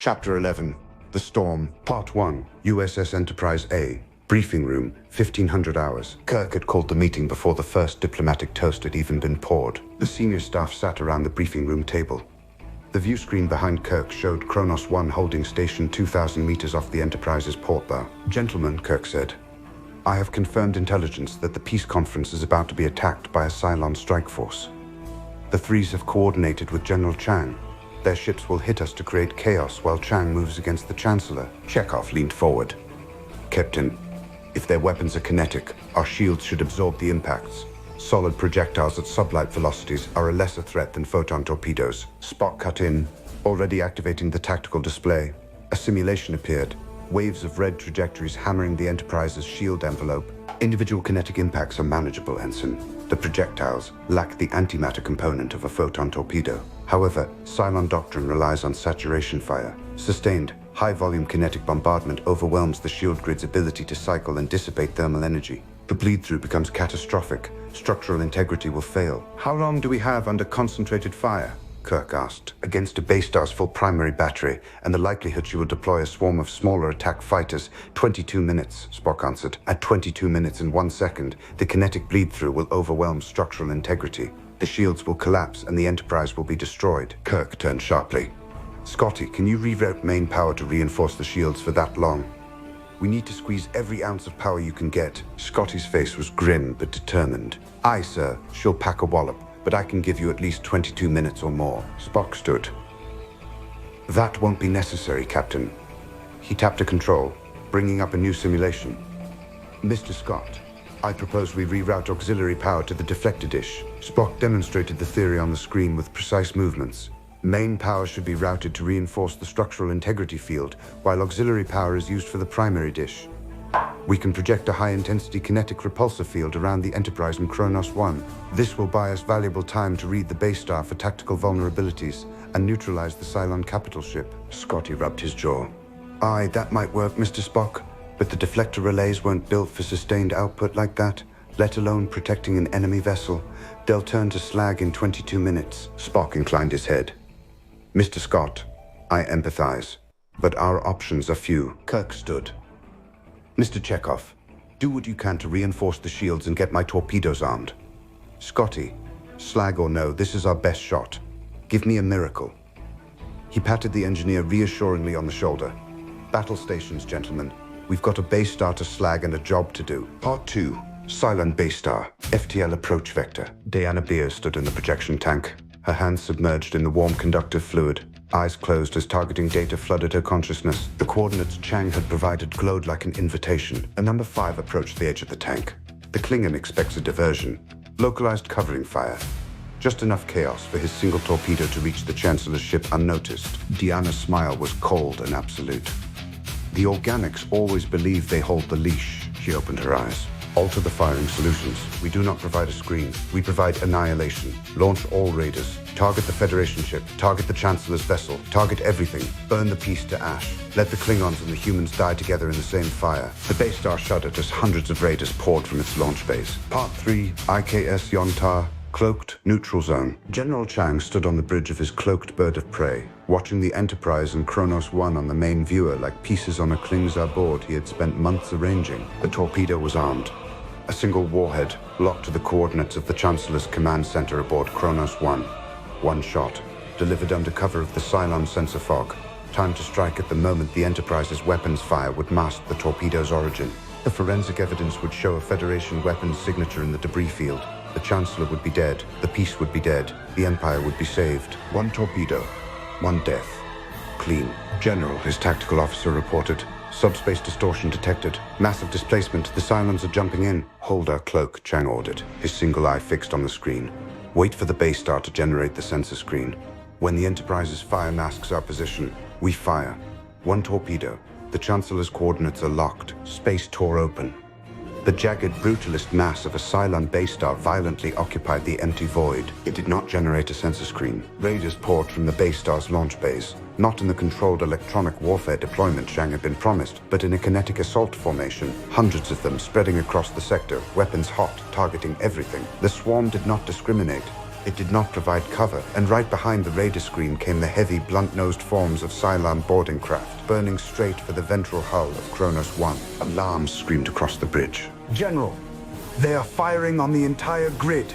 Chapter 11. The Storm. Part 1. USS Enterprise A. Briefing room, 1500 hours. Kirk had called the meeting before the first diplomatic toast had even been poured. The senior staff sat around the briefing room table. The view screen behind Kirk showed Kronos 1 holding station 2,000 meters off the Enterprise's port bow. "Gentlemen," Kirk said, "I have confirmed intelligence that the peace conference is about to be attacked by a Cylon strike force. The Threes have coordinated with General Chang. Their ships will hit us to create chaos while Chang moves against the Chancellor." Chekhov leaned forward. "Captain, if their weapons are kinetic, our shields should absorb the impacts. Solid projectiles at sublight velocities are a lesser threat than photon torpedoes." Spock cut in, already activating the tactical display. A simulation appeared, waves of red trajectories hammering the Enterprise's shield envelope. "Individual kinetic impacts are manageable, Ensign. The projectiles lack the antimatter component of a photon torpedo. However, Cylon doctrine relies on saturation fire. Sustained, high-volume kinetic bombardment overwhelms the shield grid's ability to cycle and dissipate thermal energy. The bleed-through becomes catastrophic. Structural integrity will fail." "How long do we have under concentrated fire?" Kirk asked. "Against a base star's full primary battery, and the likelihood she will deploy a swarm of smaller attack fighters, 22 minutes, Spock answered. "At 22 minutes and 1 second, the kinetic bleed-through will overwhelm structural integrity. The shields will collapse and the Enterprise will be destroyed." Kirk turned sharply. "Scotty, can you reroute main power to reinforce the shields for that long? We need to squeeze every ounce of power you can get." Scotty's face was grim but determined. "Aye, sir. She'll pack a wallop, but I can give you at least 22 minutes or more." Spock stood. "That won't be necessary, Captain." He tapped a control, bringing up a new simulation. "Mr. Scott, I propose we reroute auxiliary power to the deflector dish." Spock demonstrated the theory on the screen with precise movements. "Main power should be routed to reinforce the structural integrity field, while auxiliary power is used for the primary dish. We can project a high-intensity kinetic repulsor field around the Enterprise and Kronos 1. This will buy us valuable time to read the base star for tactical vulnerabilities and neutralize the Cylon capital ship." Scotty rubbed his jaw. "Aye, that might work, Mr. Spock, but the deflector relays weren't built for sustained output like that, let alone protecting an enemy vessel. They'll turn to slag in 22 minutes. Spock inclined his head. "Mr. Scott, I empathize, but our options are few." Kirk stood. "Mr. Chekhov, do what you can to reinforce the shields and get my torpedoes armed. Scotty, slag or no, this is our best shot. Give me a miracle." He patted the engineer reassuringly on the shoulder. "Battle stations, gentlemen. We've got a base star to slag and a job to do." Part 2. Cylon base star. FTL approach vector. Diana Beer stood in the projection tank, her hands submerged in the warm conductive fluid, eyes closed as targeting data flooded her consciousness. The coordinates Chang had provided glowed like an invitation. A number 5 approached the edge of the tank. The Klingon expects a diversion. Localized covering fire. Just enough chaos for his single torpedo to reach the Chancellor's ship unnoticed. Diana's smile was cold and absolute. "The organics always believe they hold the leash." She opened her eyes. "Alter the firing solutions. We do not provide a screen. We provide annihilation. Launch all raiders. Target the Federation ship. Target the Chancellor's vessel. Target everything. Burn the peace to ash. Let the Klingons and the humans die together in the same fire." The base star shuddered as hundreds of raiders poured from its launch base. Part 3. IKS Yontar. Cloaked neutral zone. General Chang stood on the bridge of his cloaked bird of prey, watching the Enterprise and Kronos 1 on the main viewer like pieces on a Klingzar board he had spent months arranging. The torpedo was armed. A single warhead, locked to the coordinates of the Chancellor's command center aboard Kronos 1. One shot, delivered under cover of the Cylon sensor fog. Time to strike at the moment the Enterprise's weapons fire would mask the torpedo's origin. The forensic evidence would show a Federation weapons signature in the debris field. The Chancellor would be dead, the peace would be dead, the Empire would be saved. One torpedo, one death. Clean. "General," his tactical officer reported. "Subspace distortion detected. Massive displacement. The Cylons are jumping in." "Hold our cloak," Chang ordered, his single eye fixed on the screen. "Wait for the base star to generate the sensor screen. When the Enterprise's fire masks our position, we fire. One torpedo. The Chancellor's coordinates are locked. Space tore open. The jagged brutalist mass of a Cylon base star violently occupied the empty void. It did not generate a sensor screen. Raiders poured from the base star's launch bays, not in the controlled electronic warfare deployment Chang had been promised, but in a kinetic assault formation, hundreds of them spreading across the sector, weapons hot, targeting everything. The swarm did not discriminate. It did not provide cover, and right behind the radar screen came the heavy, blunt-nosed forms of Cylon boarding craft, burning straight for the ventral hull of Kronos 1. Alarms screamed across the bridge. General, they are firing on the entire grid.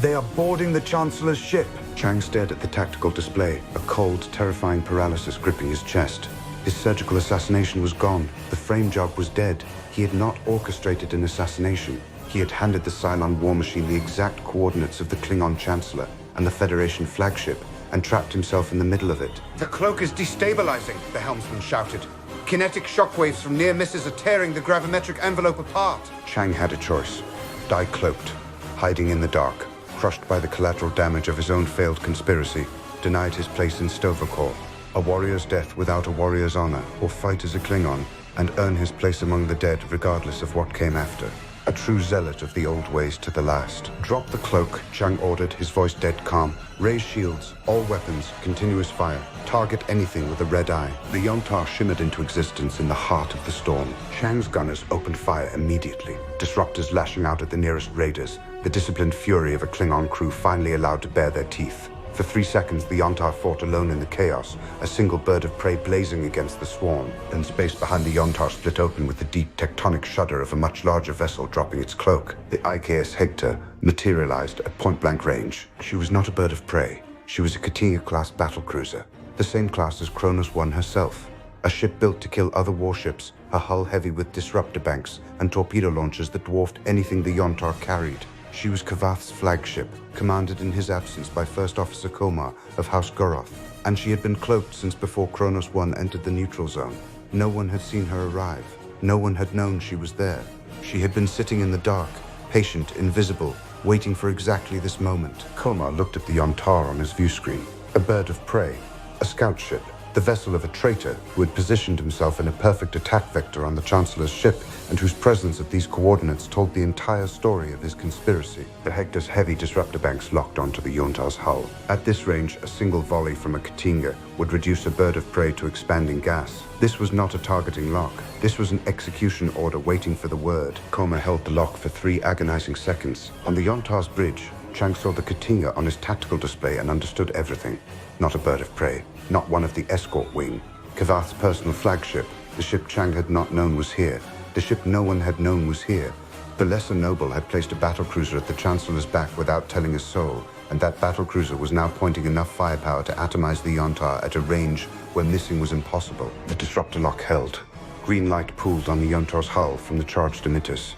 They are boarding the Chancellor's ship. Chang stared at the tactical display, a cold, terrifying paralysis gripping his chest. His surgical assassination was gone. The frame job was dead. He had not orchestrated an assassination. He had handed the Cylon war machine the exact coordinates of the Klingon Chancellor and the Federation flagship, and trapped himself in the middle of it. The cloak is destabilizing, the helmsman shouted. Kinetic shockwaves from near misses are tearing the gravimetric envelope apart. Chang had a choice. Die cloaked, hiding in the dark, crushed by the collateral damage of his own failed conspiracy, denied his place in Sto-Vo-Kor. A warrior's death without a warrior's honor, or fight as a Klingon, and earn his place among the dead regardless of what came after. A true zealot of the old ways to the last. Drop the cloak, Chang ordered, his voice dead calm. Raise shields, all weapons, continuous fire. Target anything with a red eye. The Yontar shimmered into existence in the heart of the storm. Chang's gunners opened fire immediately. Disruptors lashing out at the nearest raiders. The disciplined fury of a Klingon crew finally allowed to bare their teeth. For 3 seconds, the Yontar fought alone in the chaos, a single bird of prey blazing against the swarm. Then space behind the Yontar split open with the deep tectonic shudder of a much larger vessel dropping its cloak. The IKS Hector materialized at point-blank range. She was not a bird of prey. She was a Katinga-class battlecruiser, the same class as Kronos 1 herself. A ship built to kill other warships, her hull heavy with disruptor banks and torpedo launchers that dwarfed anything the Yontar carried. She was Kavath's flagship, commanded in his absence by First Officer Komar of House Goroth, and she had been cloaked since before Kronos 1 entered the neutral zone. No one had seen her arrive. No one had known she was there. She had been sitting in the dark, patient, invisible, waiting for exactly this moment. Komar looked at the Yontar on his view screen. A bird of prey, a scout ship, the vessel of a traitor who had positioned himself in a perfect attack vector on the Chancellor's ship, and whose presence at these coordinates told the entire story of his conspiracy. The Hector's heavy disruptor banks locked onto the Yontar's hull. At this range, a single volley from a Katinga would reduce a bird of prey to expanding gas. This was not a targeting lock. This was an execution order waiting for the word. Koma held the lock for 3 agonizing seconds. On the Yontar's bridge, Chang saw the Katinga on his tactical display and understood everything. Not a bird of prey. Not one of the escort wing. Kavath's personal flagship. The ship Chang had not known was here. The ship no one had known was here. The lesser noble had placed a battlecruiser at the Chancellor's back without telling a soul, and that battlecruiser was now pointing enough firepower to atomize the Yontar at a range where missing was impossible. The disruptor lock held. Green light pooled on the Yontar's hull from the charged emitters.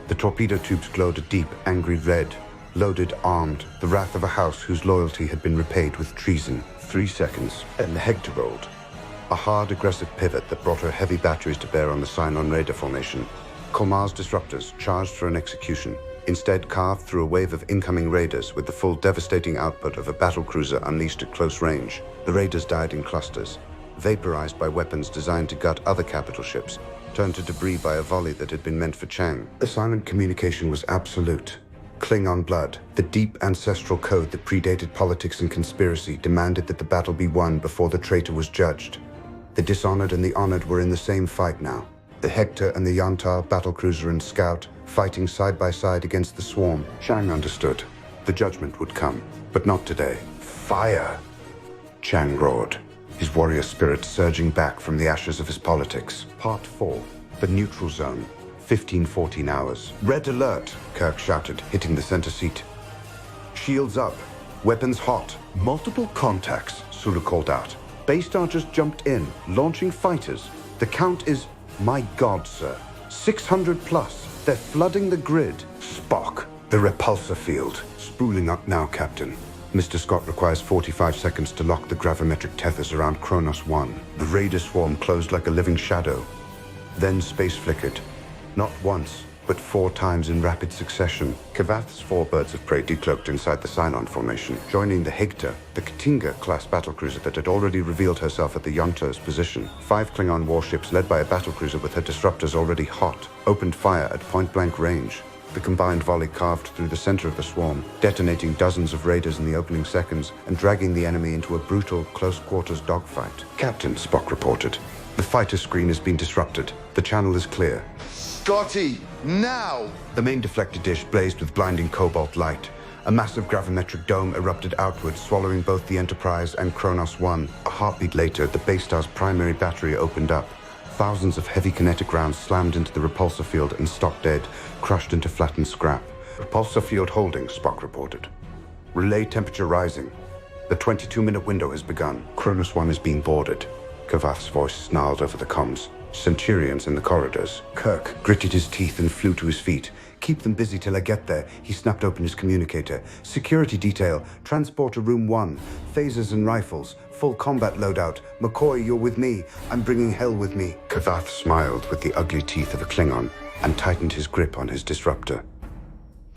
The torpedo tubes glowed a deep, angry red. Loaded, armed, the wrath of a house whose loyalty had been repaid with treason. 3 seconds, and the Hector rolled. A hard, aggressive pivot that brought her heavy batteries to bear on the Cylon radar formation. Komar's disruptors charged for an execution, instead carved through a wave of incoming raiders with the full devastating output of a battlecruiser unleashed at close range. The raiders died in clusters, vaporized by weapons designed to gut other capital ships, turned to debris by a volley that had been meant for Chang. The silent communication was absolute. Klingon blood, the deep ancestral code that predated politics and conspiracy, demanded that the battle be won before the traitor was judged. The dishonored and the honored were in the same fight now. The Hector and the Yontar, battlecruiser and scout, fighting side by side against the swarm. Chang understood. The judgment would come, but not today. Fire! Chang roared, his warrior spirit surging back from the ashes of his politics. Part 4. The neutral zone. 15-14 hours. Red alert, Kirk shouted, hitting the center seat. Shields up. Weapons hot. Multiple contacts, Sulu called out. Baystar just jumped in, launching fighters. The count is, my God, sir, 600 plus. They're flooding the grid. Spock, the repulsor field. Spooling up now, Captain. Mr. Scott requires 45 seconds to lock the gravimetric tethers around Kronos 1. The raider swarm closed like a living shadow. Then space flickered. Not once, but 4 times in rapid succession. Kavath's 4 birds of prey decloaked inside the Cylon formation, joining the Hector, the Katinga-class battlecruiser that had already revealed herself at the Yontar's position. 5 Klingon warships led by a battlecruiser with her disruptors already hot, opened fire at point-blank range. The combined volley carved through the center of the swarm, detonating dozens of raiders in the opening seconds and dragging the enemy into a brutal, close-quarters dogfight. Captain, Spock reported. The fighter screen has been disrupted. The channel is clear. Scotty, now! The main deflector dish blazed with blinding cobalt light. A massive gravimetric dome erupted outward, swallowing both the Enterprise and Kronos 1. A heartbeat later, the base star's primary battery opened up. Thousands of heavy kinetic rounds slammed into the repulsor field and stopped dead, crushed into flattened scrap. Repulsor field holding, Spock reported. Relay temperature rising. The 22-minute window has begun. Kronos 1 is being boarded. Kavath's voice snarled over the comms. Centurions in the corridors. Kirk gritted his teeth and flew to his feet. Keep them busy till I get there. He snapped open his communicator. Security detail. Transporter room 1. Phasers and rifles. Full combat loadout. McCoy, you're with me. I'm bringing hell with me. Kavath smiled with the ugly teeth of a Klingon and tightened his grip on his disruptor.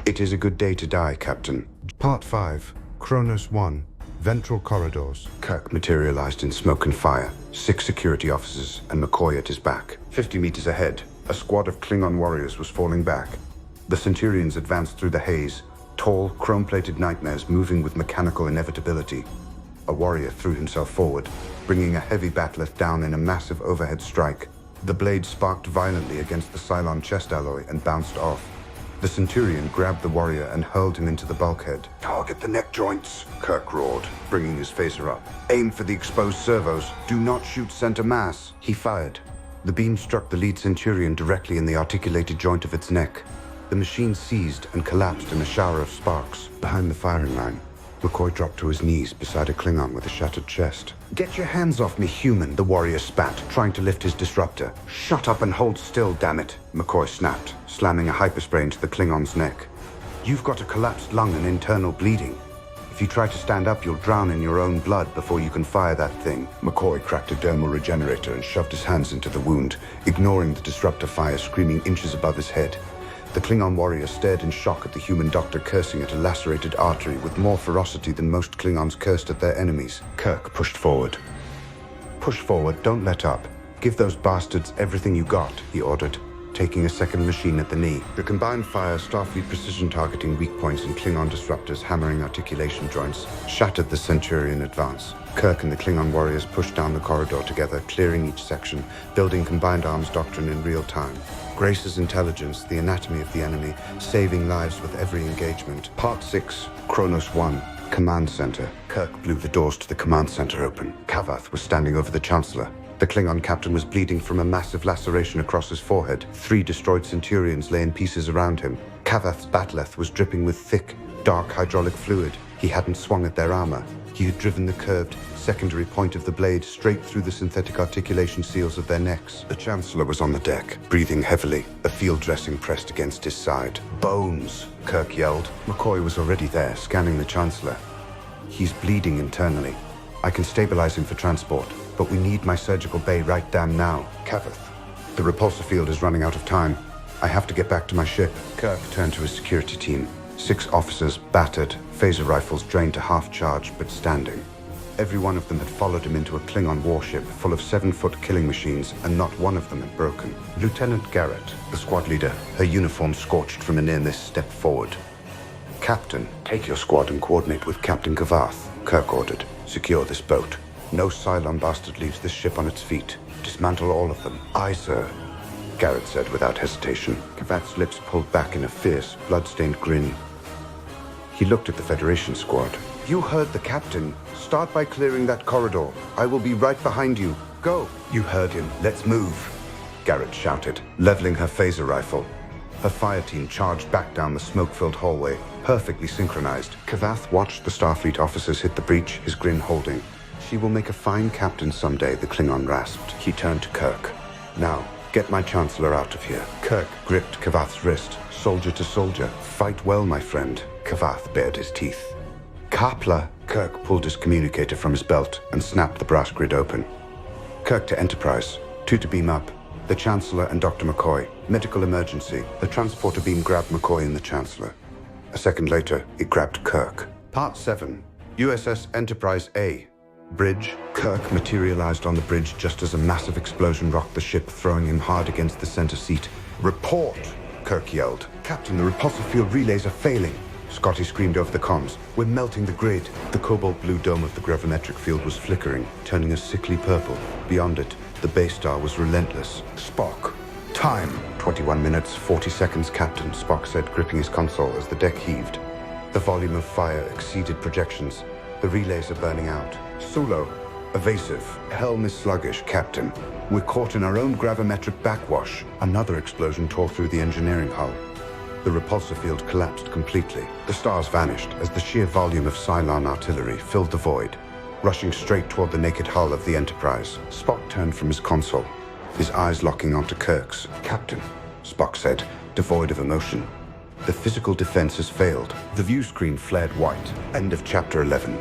It is a good day to die, Captain. Part 5. Kronos 1. Ventral corridors. Kirk materialized in smoke and fire. 6 security officers and McCoy at his back. 50 meters ahead, a squad of Klingon warriors was falling back. The Centurions advanced through the haze, tall, chrome-plated nightmares moving with mechanical inevitability. A warrior threw himself forward, bringing a heavy bat'leth down in a massive overhead strike. The blade sparked violently against the Cylon chest alloy and bounced off. The Centurion grabbed the warrior and hurled him into the bulkhead. Target the neck joints, Kirk roared, bringing his phaser up. Aim for the exposed servos. Do not shoot center mass. He fired. The beam struck the lead Centurion directly in the articulated joint of its neck. The machine seized and collapsed in a shower of sparks. Behind the firing line, McCoy dropped to his knees beside a Klingon with a shattered chest. Get your hands off me, human, the warrior spat, trying to lift his disruptor. Shut up and hold still, damn it, McCoy snapped, slamming a hyperspray into the Klingon's neck. You've got a collapsed lung and internal bleeding. If you try to stand up, you'll drown in your own blood before you can fire that thing. McCoy cracked a dermal regenerator and shoved his hands into the wound, ignoring the disruptor fire screaming inches above his head. The Klingon warrior stared in shock at the human doctor cursing at a lacerated artery with more ferocity than most Klingons cursed at their enemies. Kirk pushed forward. Push forward, don't let up. Give those bastards everything you got, he ordered, taking a second machine at the knee. The combined fire, Starfleet precision targeting weak points and Klingon disruptors hammering articulation joints, shattered the Centurion advance. Kirk and the Klingon warriors pushed down the corridor together, clearing each section, building combined arms doctrine in real time. Grace's intelligence, the anatomy of the enemy, saving lives with every engagement. Part 6, Kronos 1, Command Center. Kirk blew the doors to the command center open. Kavath was standing over the Chancellor. The Klingon captain was bleeding from a massive laceration across his forehead. 3 destroyed Centurions lay in pieces around him. Kavath's bat'leth was dripping with thick, dark hydraulic fluid. He hadn't swung at their armor. He had driven the curved, secondary point of the blade straight through the synthetic articulation seals of their necks. The Chancellor was on the deck, breathing heavily, a field dressing pressed against his side. Bones, Kirk yelled. McCoy was already there, scanning the Chancellor. He's bleeding internally. I can stabilize him for transport, but we need my surgical bay right damn now. Kavath, the repulsor field is running out of time. I have to get back to my ship. Kirk turned to his security team. 6 officers, battered, phaser rifles drained to half charge, but standing. Every one of them had followed him into a Klingon warship full of 7-foot killing machines, and not one of them had broken. Lieutenant Garrett, the squad leader, her uniform scorched from a near-miss, stepped forward. Captain, take your squad and coordinate with Captain Kavath, Kirk ordered. Secure this boat. No Cylon bastard leaves this ship on its feet. Dismantle all of them. Aye, sir, Garrett said without hesitation. Kavath's lips pulled back in a fierce, blood-stained grin. He looked at the Federation squad. You heard the captain. Start by clearing that corridor. I will be right behind you. Go. You heard him. Let's move, Garrett shouted, leveling her phaser rifle. Her fire team charged back down the smoke-filled hallway, perfectly synchronized. Kavath watched the Starfleet officers hit the breach, his grin holding. She will make a fine captain someday, the Klingon rasped. He turned to Kirk. Now, get my Chancellor out of here. Kirk gripped Kavath's wrist, soldier to soldier. Fight well, my friend. Kavath bared his teeth. Kapla! Kirk pulled his communicator from his belt and snapped the brass grid open. Kirk to Enterprise. 2 to beam up. The Chancellor and Dr. McCoy. Medical emergency. The transporter beam grabbed McCoy and the Chancellor. A second later, it grabbed Kirk. Part 7. USS Enterprise A. Bridge. Kirk materialized on the bridge just as a massive explosion rocked the ship, throwing him hard against the center seat. Report! Kirk yelled. Captain, the repulsor field relays are failing. Scotty screamed over the comms. We're melting the grid. The cobalt blue dome of the gravimetric field was flickering, turning a sickly purple. Beyond it, the base star was relentless. Spock. Time. 21 minutes, 40 seconds, Captain, Spock said, gripping his console as the deck heaved. The volume of fire exceeded projections. The relays are burning out. Solo, evasive. Helm is sluggish, Captain. We're caught in our own gravimetric backwash. Another explosion tore through the engineering hull. The repulsor field collapsed completely. The stars vanished as the sheer volume of Cylon artillery filled the void, rushing straight toward the naked hull of the Enterprise. Spock turned from his console, his eyes locking onto Kirk's. "Captain," Spock said, devoid of emotion. "The physical defense has failed." The view screen flared white. End of Chapter 11.